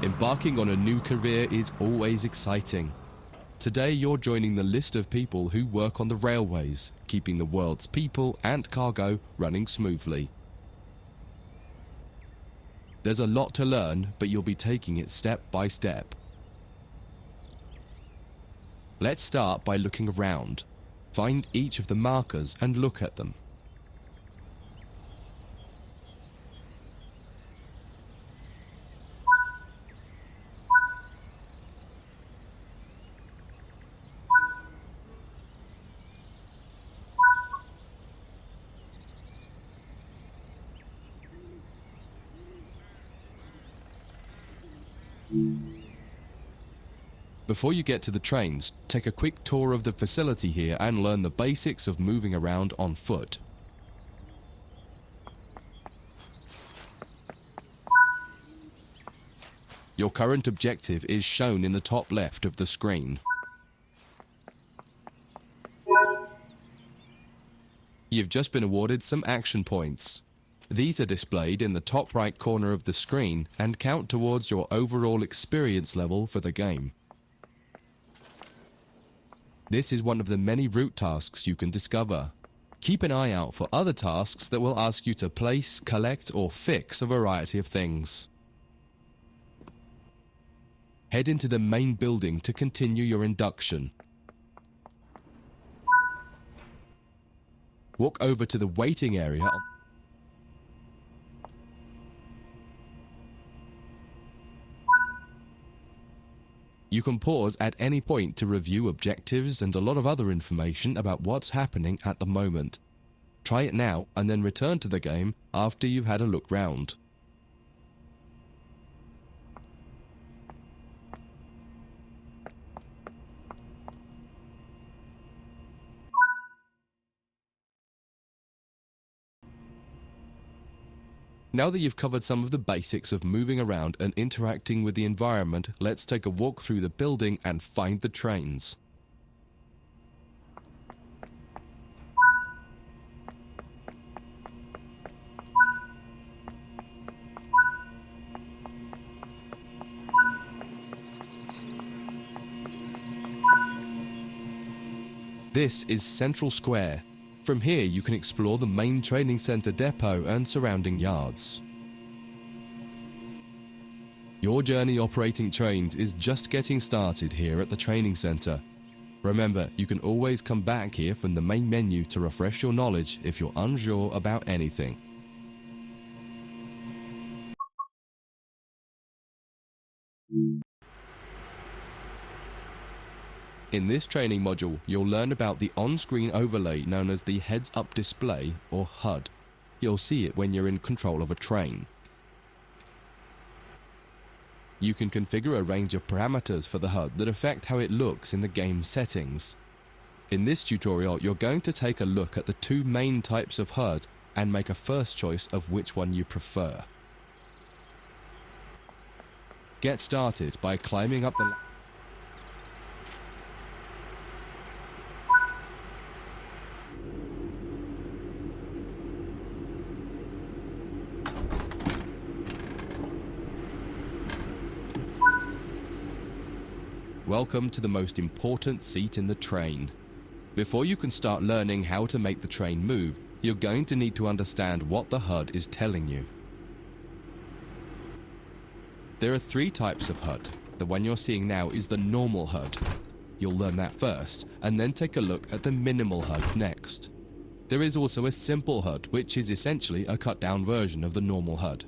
Embarking on a new career is always exciting. Today you're joining the list of people who work on the railways, keeping the world's people and cargo running smoothly. There's a lot to learn, but you'll be taking it step by step. Let's start by looking around. Find each of the markers and look at them. Before you get to the trains, take a quick tour of the facility here and learn the basics of moving around on foot. Your current objective is shown in the top left of the screen. You've just been awarded some action points. These are displayed in the top right corner of the screen and count towards your overall experience level for the game. This is one of the many route tasks you can discover. Keep an eye out for other tasks that will ask you to place, collect, or fix a variety of things. Head into the main building to continue your induction. Walk over to the waiting area. You can pause at any point to review objectives and a lot of other information about what's happening at the moment. Try it now and then return to the game after you've had a look round. Now that you've covered some of the basics of moving around and interacting with the environment, let's take a walk through the building and find the trains. This is Central Square. From here you can explore the main training centre depot and surrounding yards. Your journey operating trains is just getting started here at the training centre. Remember, you can always come back here from the main menu to refresh your knowledge if you're unsure about anything. In this training module, you'll learn about the on-screen overlay known as the heads-up display, or HUD. You'll see it when you're in control of a train. You can configure a range of parameters for the HUD that affect how it looks in the game settings. In this tutorial, you're going to take a look at the two main types of HUD and make a first choice of which one you prefer. Get started by climbing up the Welcome to the most important seat in the train. Before you can start learning how to make the train move, you're going to need to understand what the HUD is telling you. There are three types of HUD. The one you're seeing now is the normal HUD. You'll learn that first, and then take a look at the minimal HUD next. There is also a simple HUD, which is essentially a cut-down version of the normal HUD.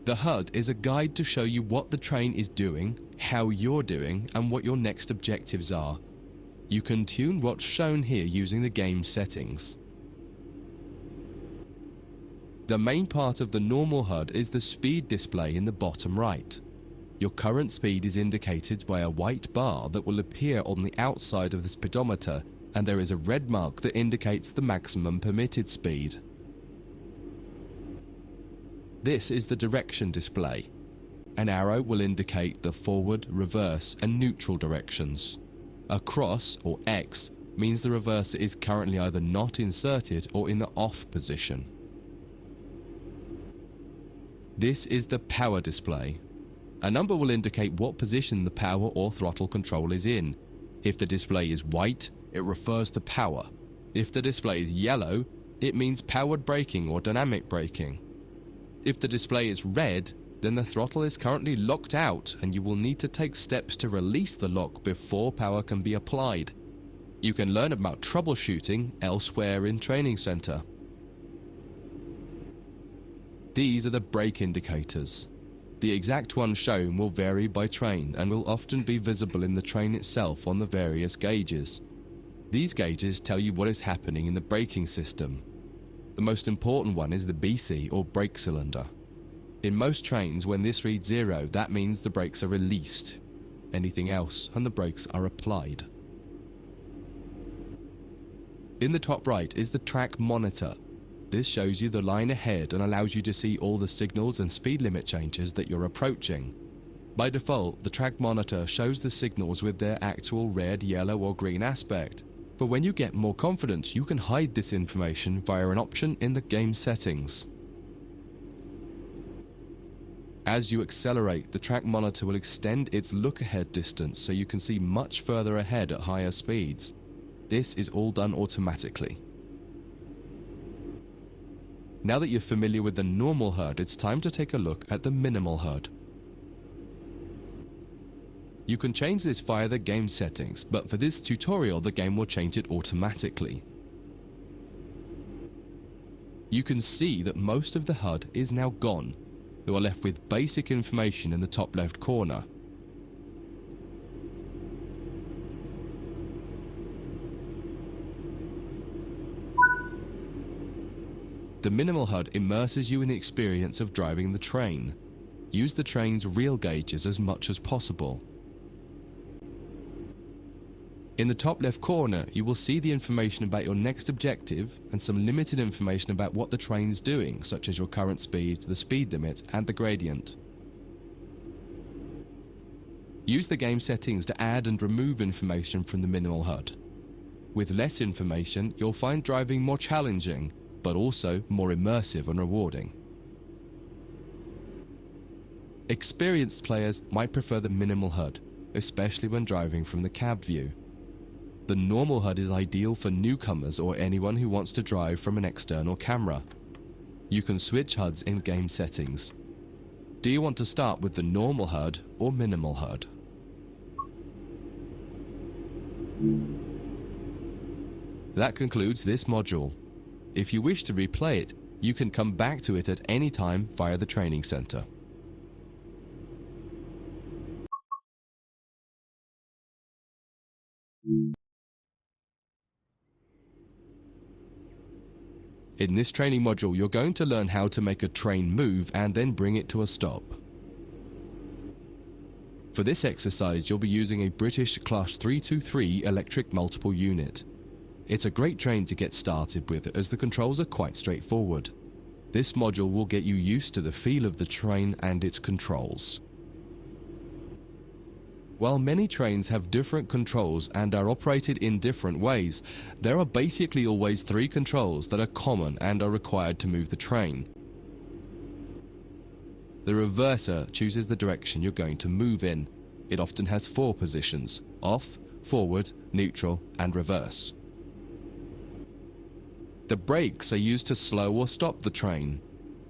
The HUD is a guide to show you what the train is doing, how you're doing, and what your next objectives are. You can tune what's shown here using the game settings. The main part of the normal HUD is the speed display in the bottom right. Your current speed is indicated by a white bar that will appear on the outside of the speedometer, and there is a red mark that indicates the maximum permitted speed. This is the direction display. An arrow will indicate the forward, reverse, and neutral directions. A cross, or X, means the reverser is currently either not inserted or in the off position. This is the power display. A number will indicate what position the power or throttle control is in. If the display is white, it refers to power. If the display is yellow, it means powered braking or dynamic braking. If the display is red, then the throttle is currently locked out and you will need to take steps to release the lock before power can be applied. You can learn about troubleshooting elsewhere in Training Center. These are the brake indicators. The exact one shown will vary by train and will often be visible in the train itself on the various gauges. These gauges tell you what is happening in the braking system. The most important one is the BC or brake cylinder. In most trains, when this reads 0, that means the brakes are released. Anything else and the brakes are applied. In the top right is the track monitor. This shows you the line ahead and allows you to see all the signals and speed limit changes that you're approaching. By default, the track monitor shows the signals with their actual red, yellow or green aspect. But when you get more confident, you can hide this information via an option in the game settings. As you accelerate, the track monitor will extend its look-ahead distance so you can see much further ahead at higher speeds. This is all done automatically. Now that you're familiar with the normal HUD, it's time to take a look at the minimal HUD. You can change this via the game settings, but for this tutorial the game will change it automatically. You can see that most of the HUD is now gone. You are left with basic information in the top left corner. The minimal HUD immerses you in the experience of driving the train. Use the train's real gauges as much as possible. In the top left corner, you will see the information about your next objective and some limited information about what the train's doing, such as your current speed, the speed limit, and the gradient. Use the game settings to add and remove information from the minimal HUD. With less information, you'll find driving more challenging, but also more immersive and rewarding. Experienced players might prefer the minimal HUD, especially when driving from the cab view. The normal HUD is ideal for newcomers or anyone who wants to drive from an external camera. You can switch HUDs in game settings. Do you want to start with the normal HUD or minimal HUD? That concludes this module. If you wish to replay it, you can come back to it at any time via the training center. In this training module, you're going to learn how to make a train move and then bring it to a stop. For this exercise, you'll be using a British Class 323 electric multiple unit. It's a great train to get started with as the controls are quite straightforward. This module will get you used to the feel of the train and its controls. While many trains have different controls and are operated in different ways, there are basically always 3 controls that are common and are required to move the train. The reverser chooses the direction you're going to move in. It often has 4 positions: off, forward, neutral, and reverse. The brakes are used to slow or stop the train.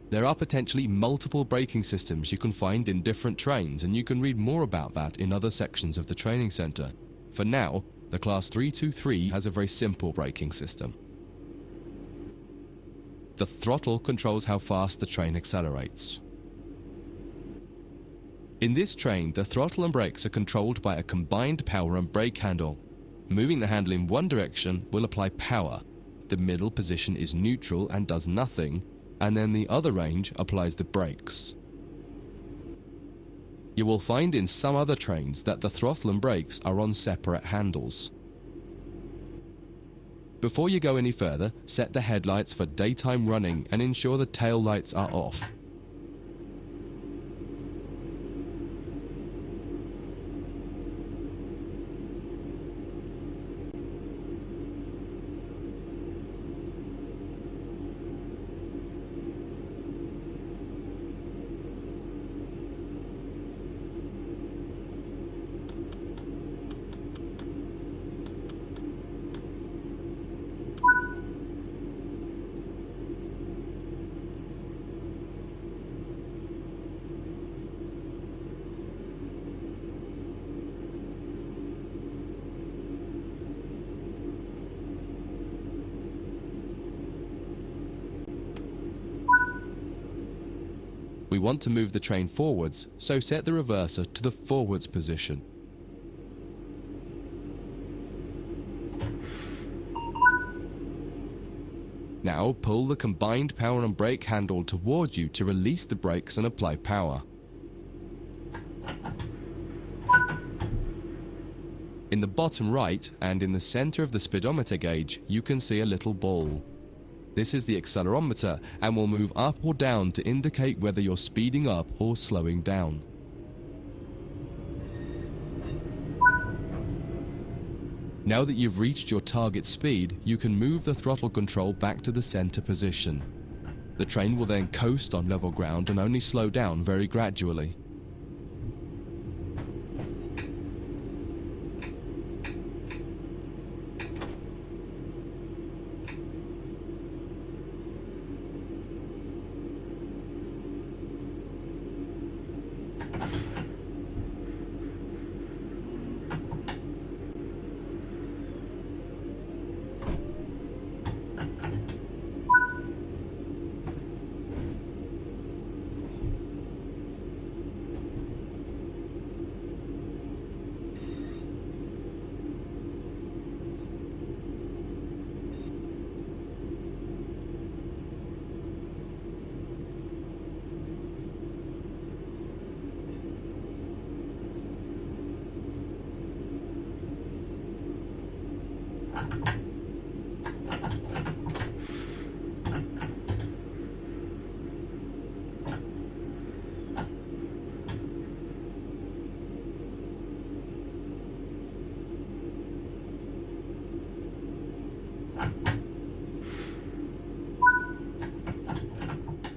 There are potentially multiple braking systems you can find in different trains, and you can read more about that in other sections of the training center. For now, the Class 323 has a very simple braking system. The throttle controls how fast the train accelerates. In this train, the throttle and brakes are controlled by a combined power and brake handle. Moving the handle in one direction will apply power. The middle position is neutral and does nothing, and then the other range applies the brakes. You will find in some other trains that the throttle and brakes are on separate handles. Before you go any further, set the headlights for daytime running and ensure the tail lights are off. We want to move the train forwards, so set the reverser to the forwards position. Now pull the combined power and brake handle towards you to release the brakes and apply power. In the bottom right and in the center of the speedometer gauge, you can see a little ball. This is the accelerometer and will move up or down to indicate whether you're speeding up or slowing down. Now that you've reached your target speed, you can move the throttle control back to the center position. The train will then coast on level ground and only slow down very gradually.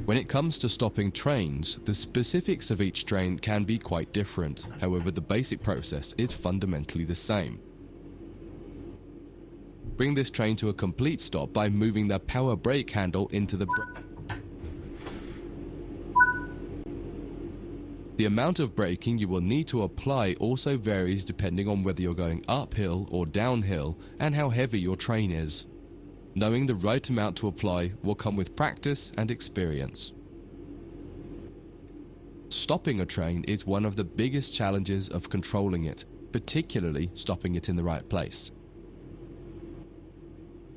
When it comes to stopping trains, the specifics of each train can be quite different. However, the basic process is fundamentally the same. Bring this train to a complete stop by moving the power brake handle into the brake. The amount of braking you will need to apply also varies depending on whether you're going uphill or downhill and how heavy your train is. Knowing the right amount to apply will come with practice and experience. Stopping a train is one of the biggest challenges of controlling it, particularly stopping it in the right place.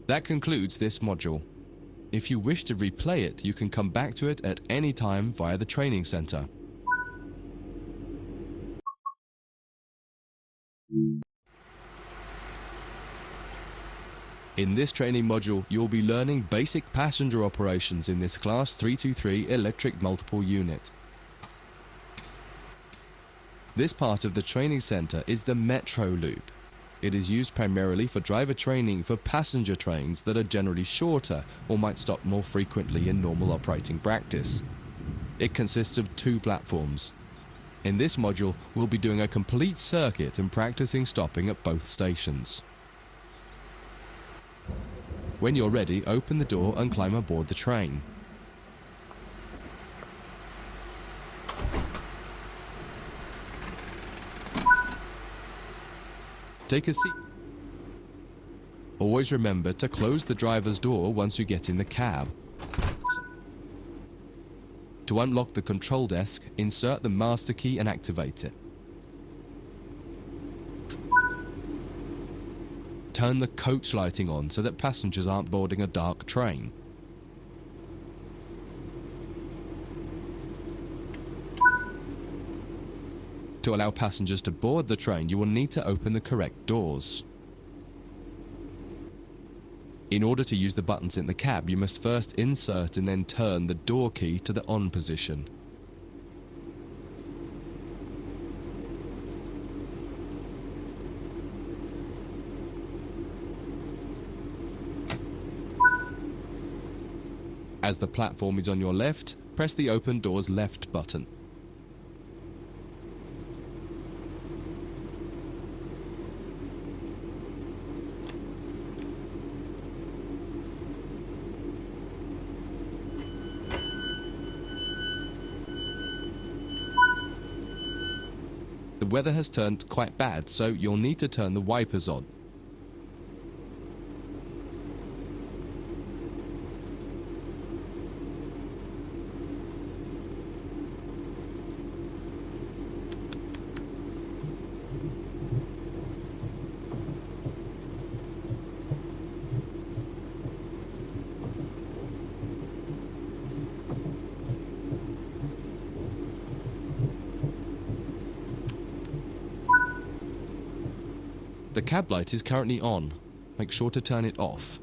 That concludes this module. If you wish to replay it, you can come back to it at any time via the training center. In this training module, you'll be learning basic passenger operations in this Class 323 electric multiple unit. This part of the training center is the metro loop. It is used primarily for driver training for passenger trains that are generally shorter or might stop more frequently in normal operating practice. It consists of 2 platforms. In this module, we'll be doing a complete circuit and practicing stopping at both stations. When you're ready, open the door and climb aboard the train. Take a seat. Always remember to close the driver's door once you get in the cab. To unlock the control desk, insert the master key and activate it. Turn the coach lighting on so that passengers aren't boarding a dark train. To allow passengers to board the train, you will need to open the correct doors. In order to use the buttons in the cab, you must first insert and then turn the door key to the on position. As the platform is on your left, press the open doors left button. The weather has turned quite bad, so you'll need to turn the wipers on. The cab light is currently on. Make sure to turn it off.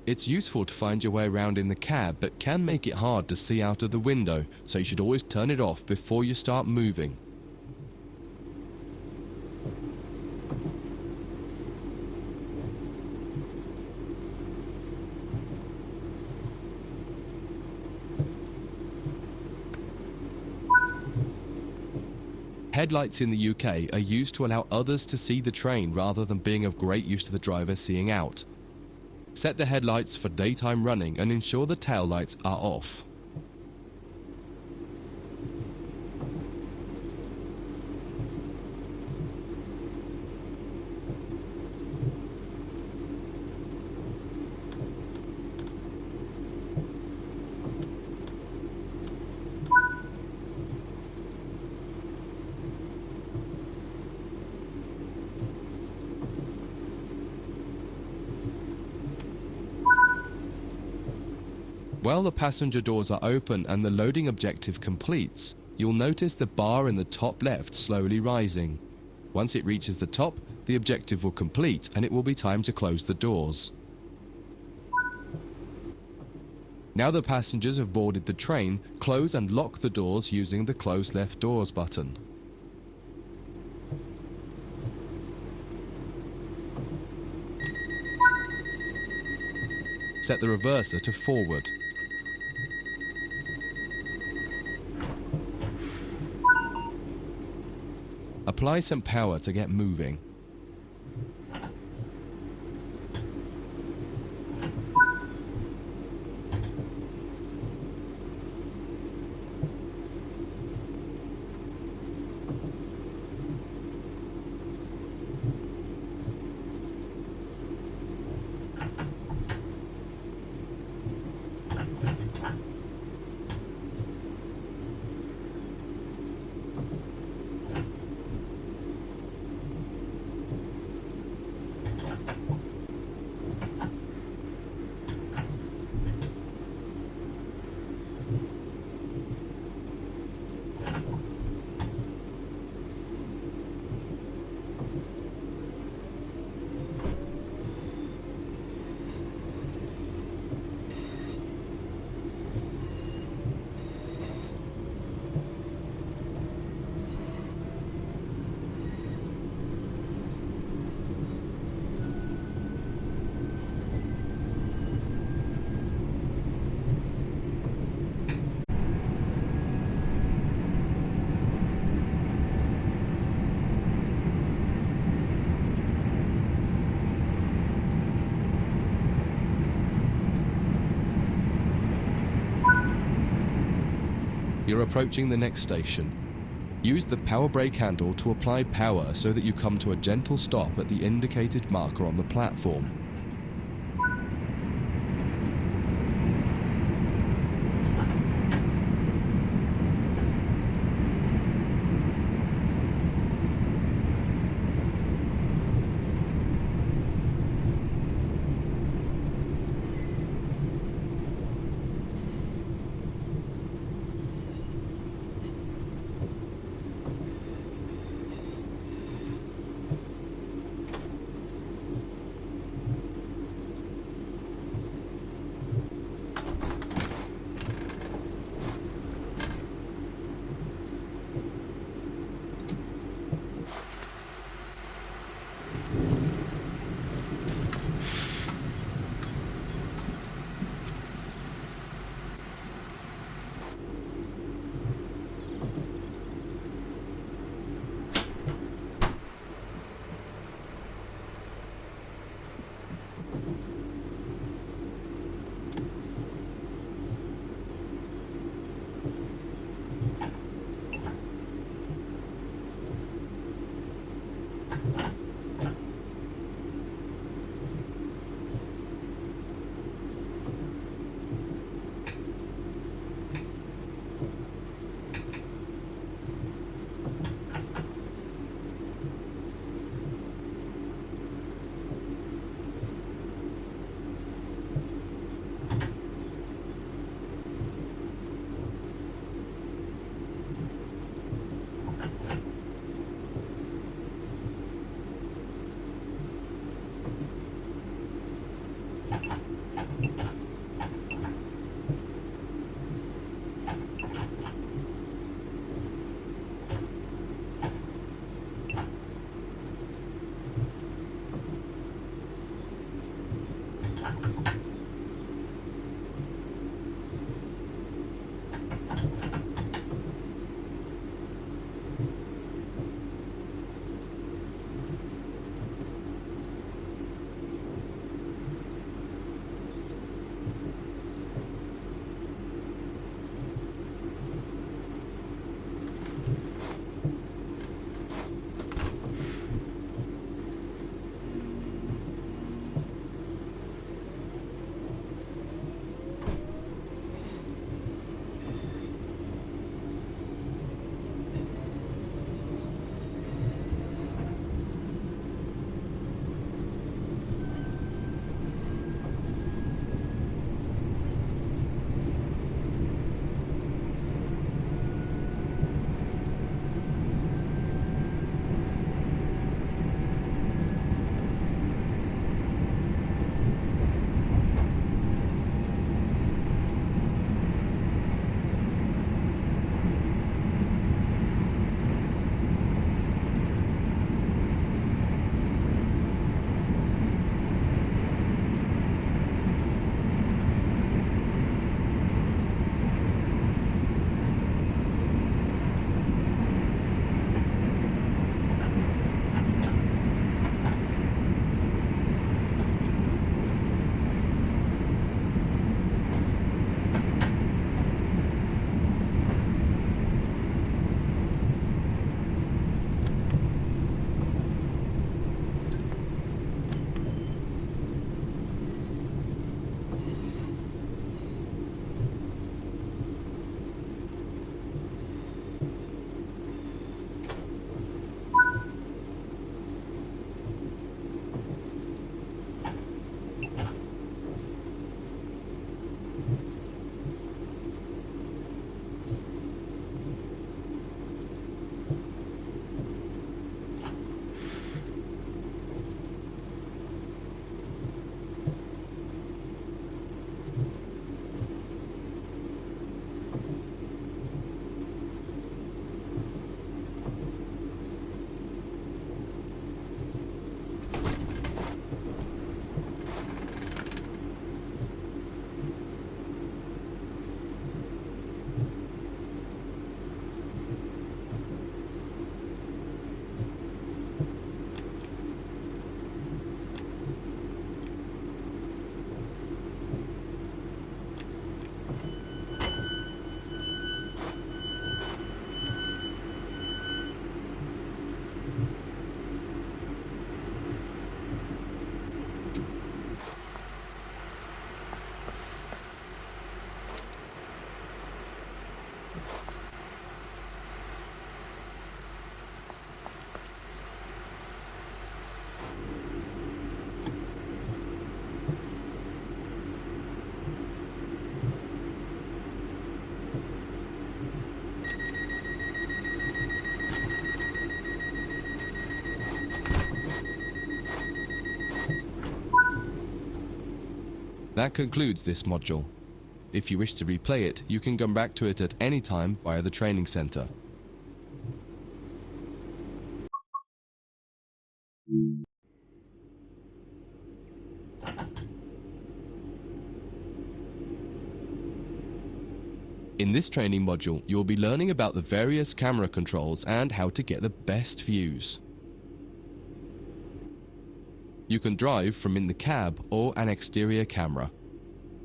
It's useful to find your way around in the cab, but can make it hard to see out of the window, so you should always turn it off before you start moving. Headlights in the UK are used to allow others to see the train rather than being of great use to the driver seeing out. Set the headlights for daytime running and ensure the tail lights are off. While the passenger doors are open and the loading objective completes, you'll notice the bar in the top left slowly rising. Once it reaches the top, the objective will complete and it will be time to close the doors. Now the passengers have boarded the train, close and lock the doors using the close left doors button. Set the reverser to forward. Apply some power to get moving. You're approaching the next station. Use the power brake handle to apply power so that you come to a gentle stop at the indicated marker on the platform. That concludes this module. If you wish to replay it, you can come back to it at any time via the training center. In this training module, you will be learning about the various camera controls and how to get the best views. You can drive from in the cab or an exterior camera.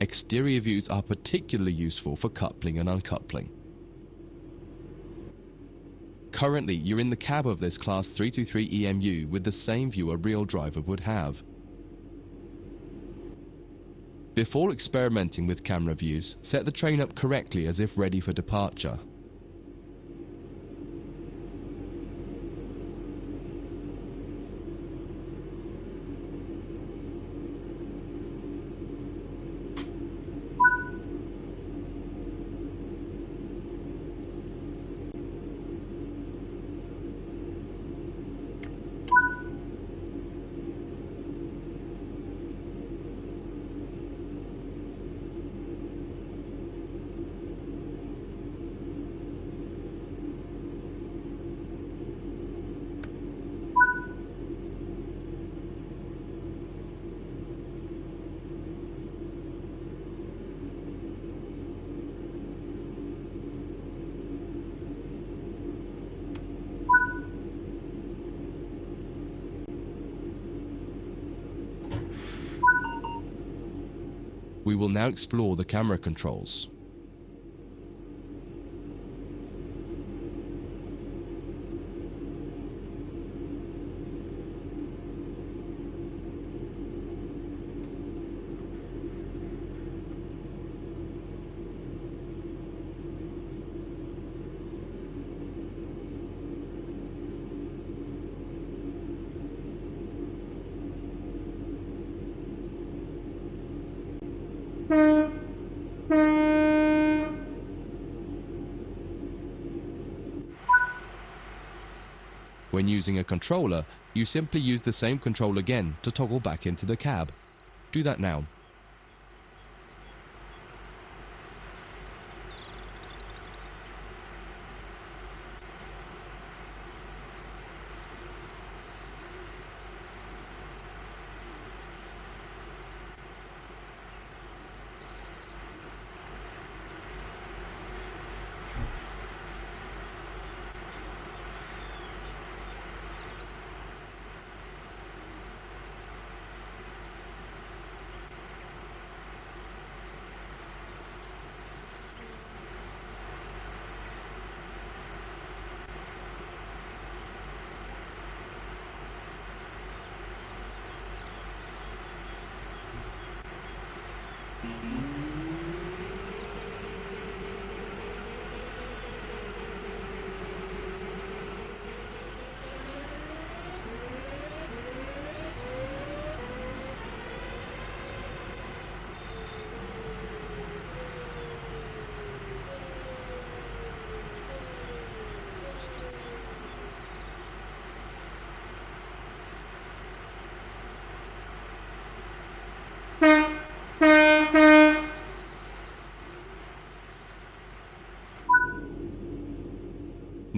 Exterior views are particularly useful for coupling and uncoupling. Currently, you're in the cab of this Class 323 EMU with the same view a real driver would have. Before experimenting with camera views, set the train up correctly as if ready for departure. We will now explore the camera controls. When using a controller, you simply use the same control again to toggle back into the cab. Do that now.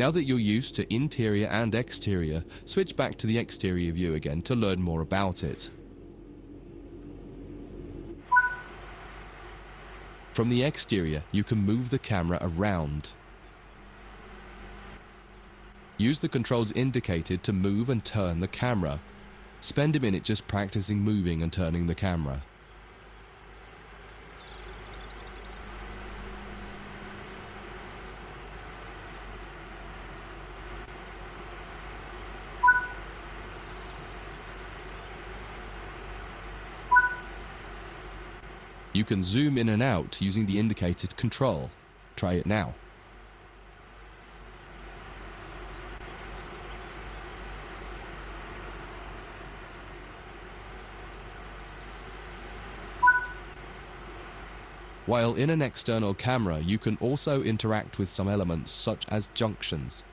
Now that you're used to interior and exterior, switch back to the exterior view again to learn more about it. From the exterior, you can move the camera around. Use the controls indicated to move and turn the camera. Spend a minute just practicing moving and turning the camera. You can zoom in and out using the indicated control. Try it now. While in an external camera, you can also interact with some elements such as junctions.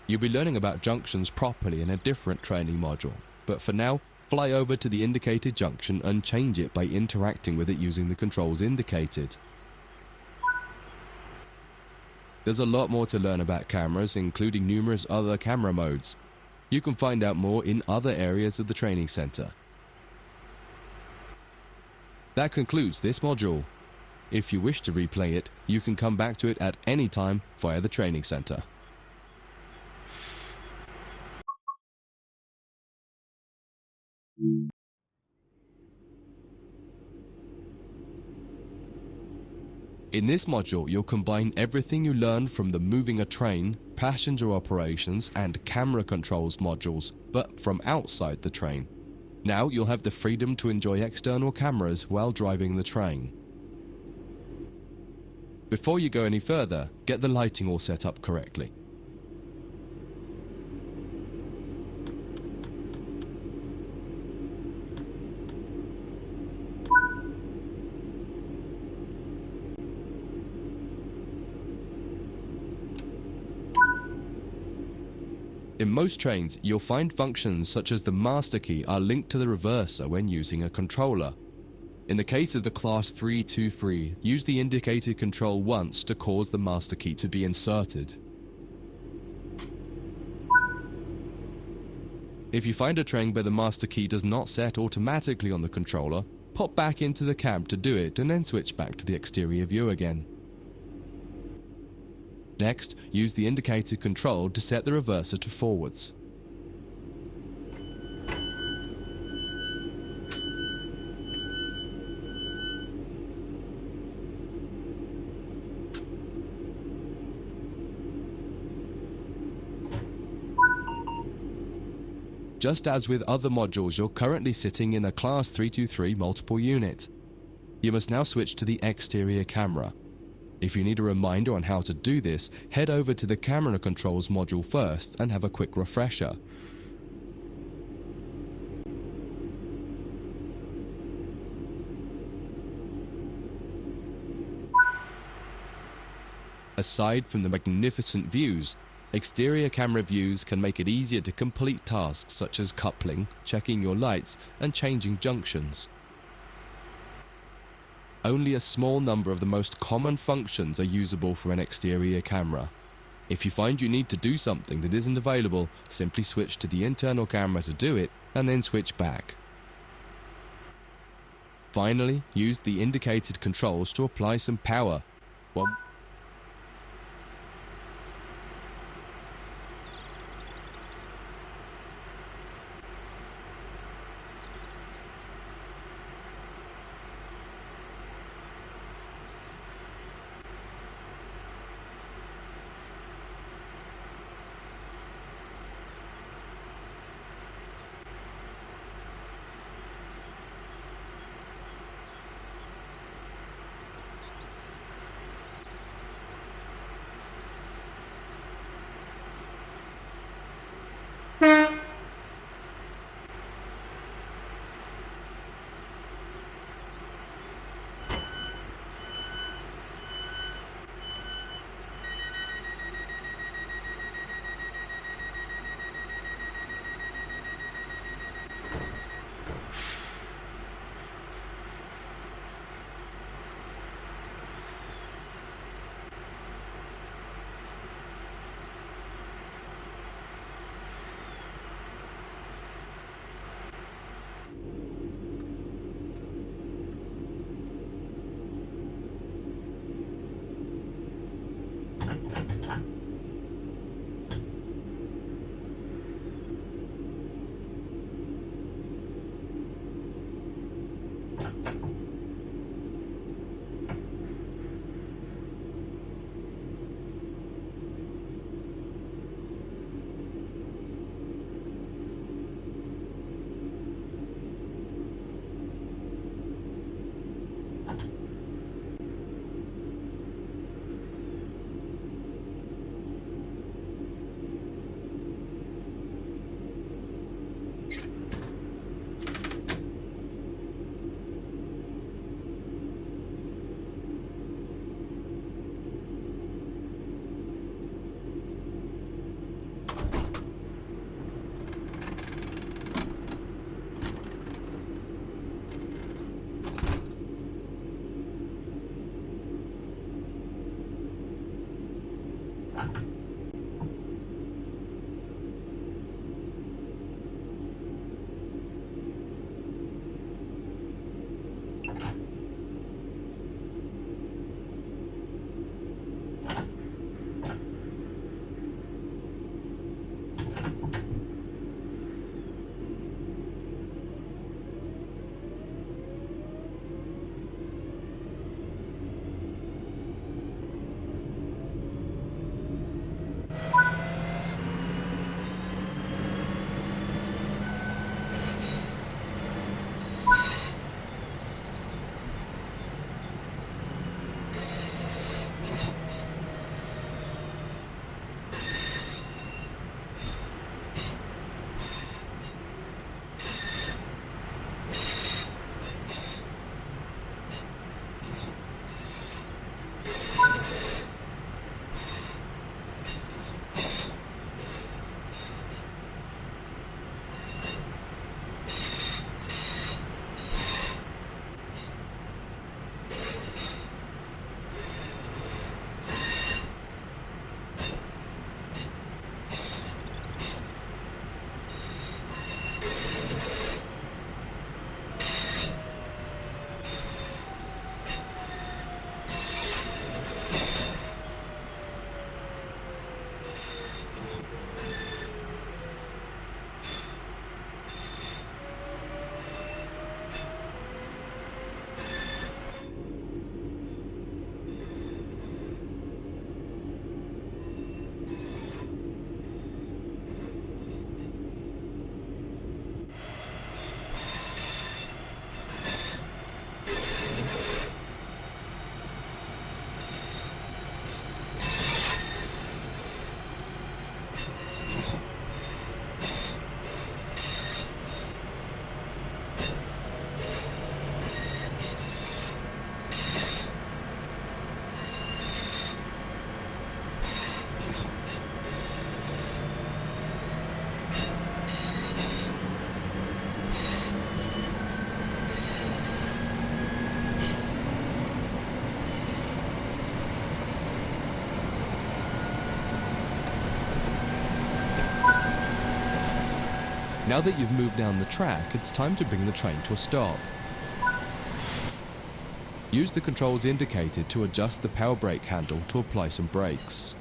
You'll be learning about junctions properly in a different training module, but for now, fly over to the indicated junction and change it by interacting with it using the controls indicated. There's a lot more to learn about cameras, including numerous other camera modes. You can find out more in other areas of the training center. That concludes this module. If you wish to replay it, you can come back to it at any time via the training center. In this module, you'll combine everything you learned from the moving a train, passenger operations, and camera controls modules, but from outside the train. Now you'll have the freedom to enjoy external cameras while driving the train. Before you go any further, get the lighting all set up correctly. In most trains, you'll find functions such as the master key are linked to the reverser when using a controller. In the case of the Class 323, use the indicated control once to cause the master key to be inserted. If you find a train where the master key does not set automatically on the controller, pop back into the cab to do it and then switch back to the exterior view again. Next, use the indicated control to set the reverser to forwards. Just as with other modules, you're currently sitting in a Class 323 multiple unit. You must now switch to the exterior camera. If you need a reminder on how to do this, head over to the camera controls module first and have a quick refresher. Aside from the magnificent views, exterior camera views can make it easier to complete tasks such as coupling, checking your lights, and changing junctions. Only a small number of the most common functions are usable for an exterior camera. If you find you need to do something that isn't available, simply switch to the internal camera to do it, and then switch back. Finally, use the indicated controls to apply some power. Now that you've moved down the track, it's time to bring the train to a stop. Use the controls indicated to adjust the power brake handle to apply some brakes.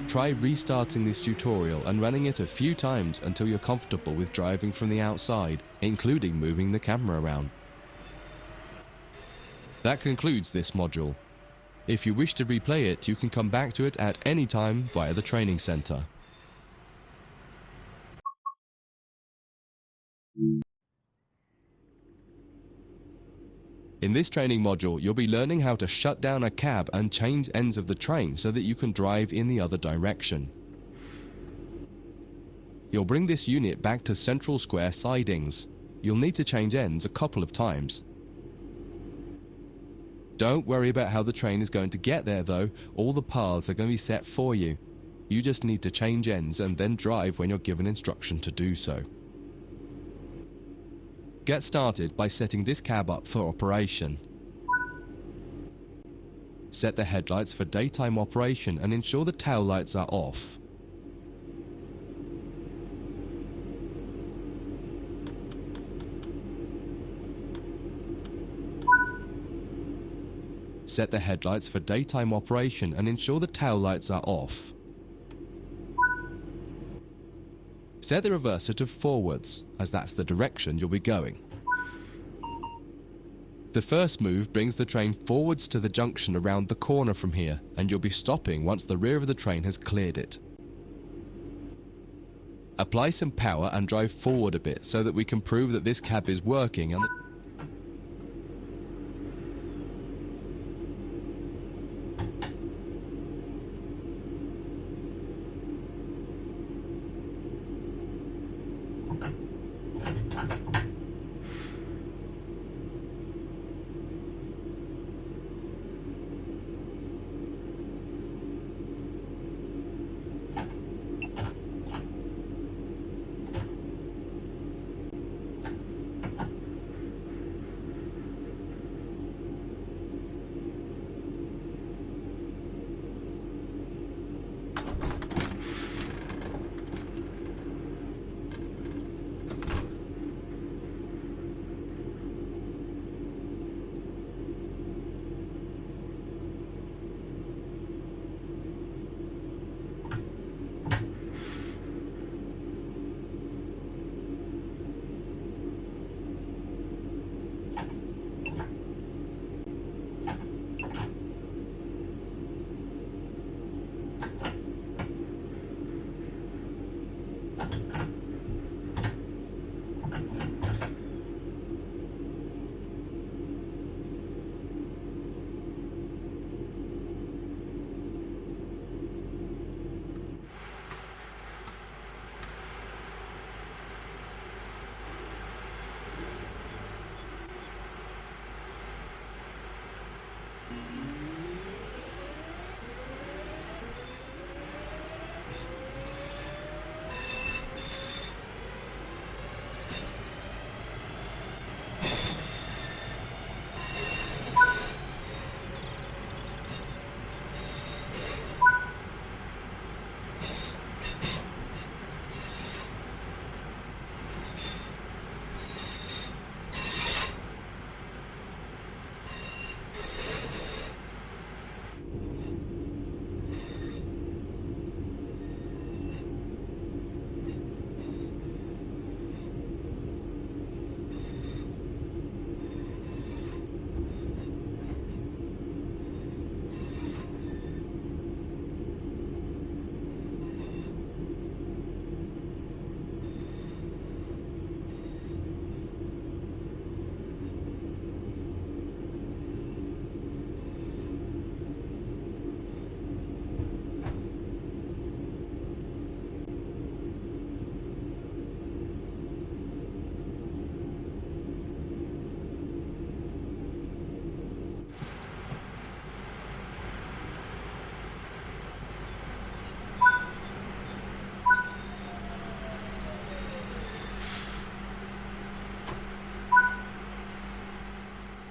Try restarting this tutorial and running it a few times until you're comfortable with driving from the outside, including moving the camera around. That concludes this module. If you wish to replay it, you can come back to it at any time via the training center. In this training module, you'll be learning how to shut down a cab and change ends of the train so that you can drive in the other direction. You'll bring this unit back to central square sidings. You'll need to change ends a couple of times. Don't worry about how the train is going to get there though, all the paths are going to be set for you. You just need to change ends and then drive when you're given instruction to do so. Get started by setting this cab up for operation. Set the headlights for daytime operation and ensure the tail lights are off. Set the headlights for daytime operation and ensure the tail lights are off. Set the reverser to forwards, as that's the direction you'll be going. The first move brings the train forwards to the junction around the corner from here, and you'll be stopping once the rear of the train has cleared it. Apply some power and drive forward a bit so that we can prove that this cab is working and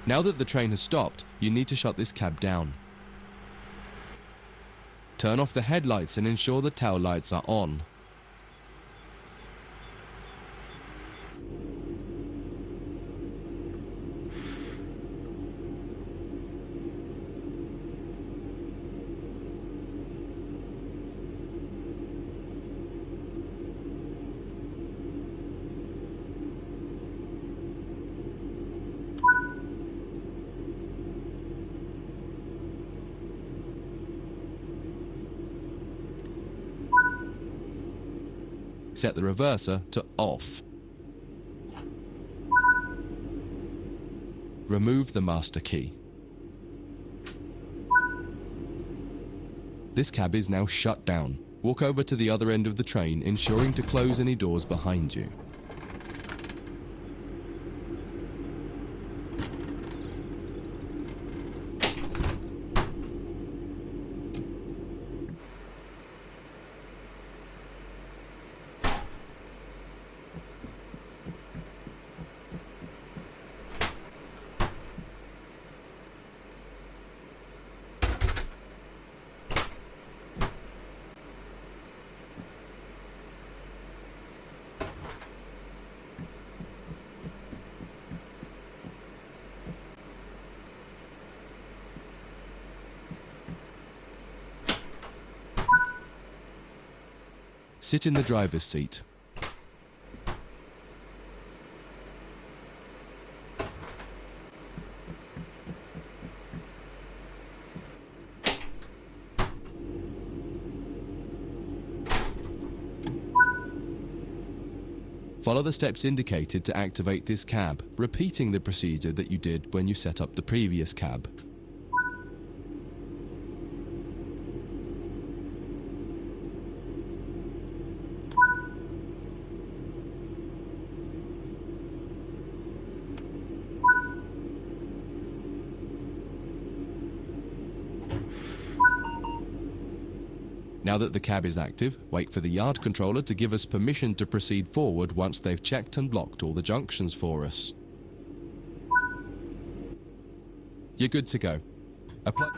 Now that the train has stopped, you need to shut this cab down. Turn off the headlights and ensure the tail lights are on. Set the reverser to off. Remove the master key. This cab is now shut down. Walk over to the other end of the train, ensuring to close any doors behind you. Sit in the driver's seat. Follow the steps indicated to activate this cab, repeating the procedure that you did when you set up the previous cab. Now that the cab is active, wait for the yard controller to give us permission to proceed forward once they've checked and blocked all the junctions for us. You're good to go. Apply.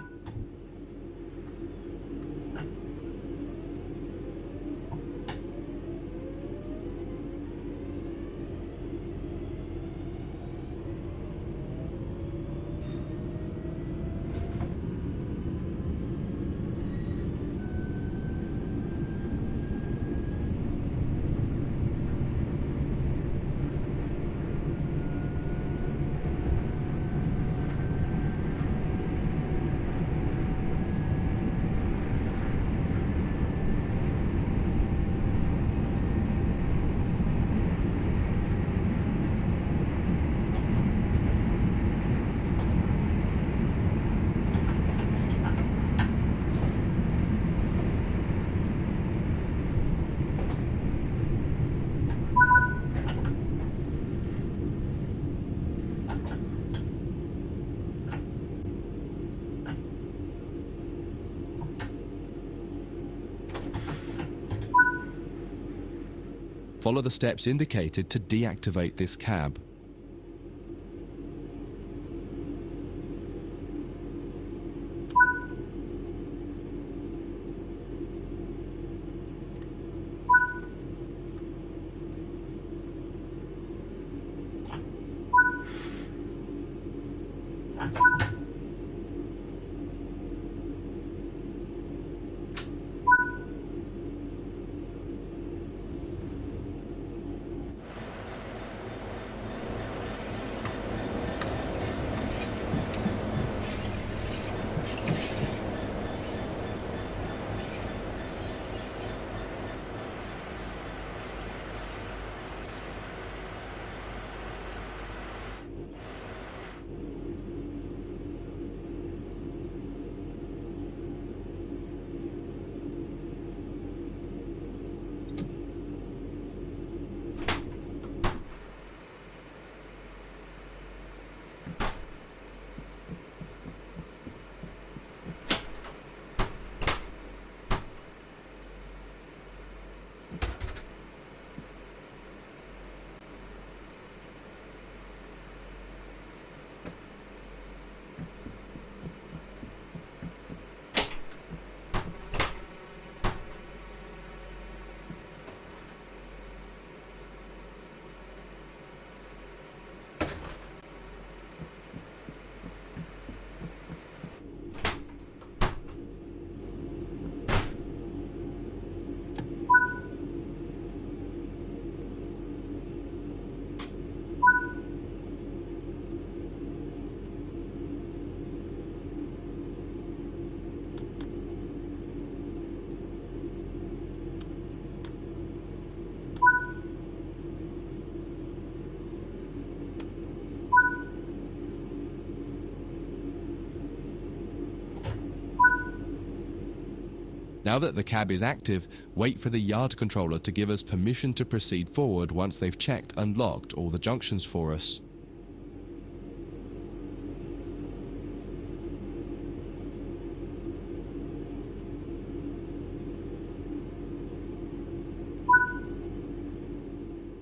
Follow the steps indicated to deactivate this cab. Now that the cab is active, wait for the yard controller to give us permission to proceed forward once they've checked and locked all the junctions for us.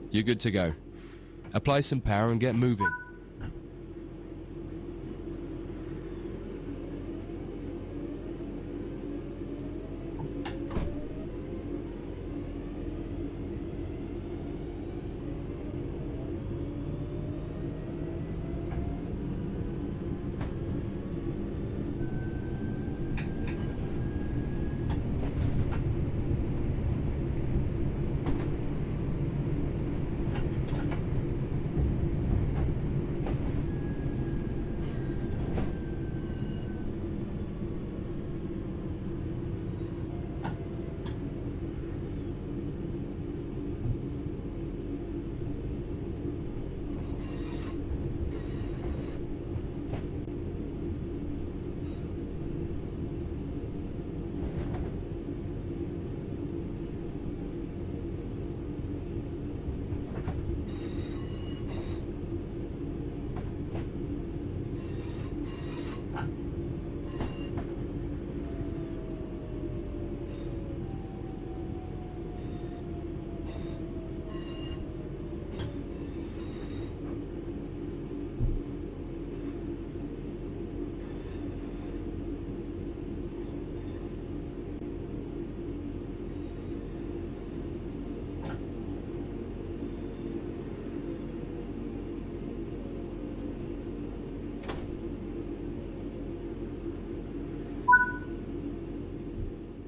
You're good to go. Apply some power and get moving.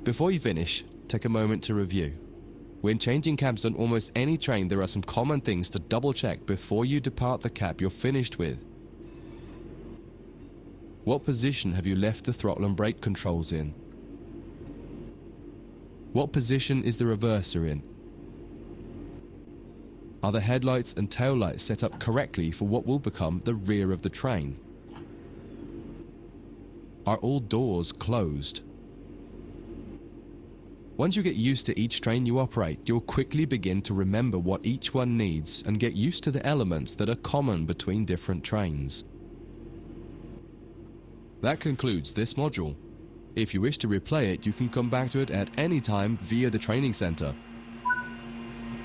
Before you finish, take a moment to review. When changing cabs on almost any train, there are some common things to double check before you depart the cab you're finished with. What position have you left the throttle and brake controls in? What position is the reverser in? Are the headlights and taillights set up correctly for what will become the rear of the train? Are all doors closed? Once you get used to each train you operate, you'll quickly begin to remember what each one needs and get used to the elements that are common between different trains. That concludes this module. If you wish to replay it, you can come back to it at any time via the training center.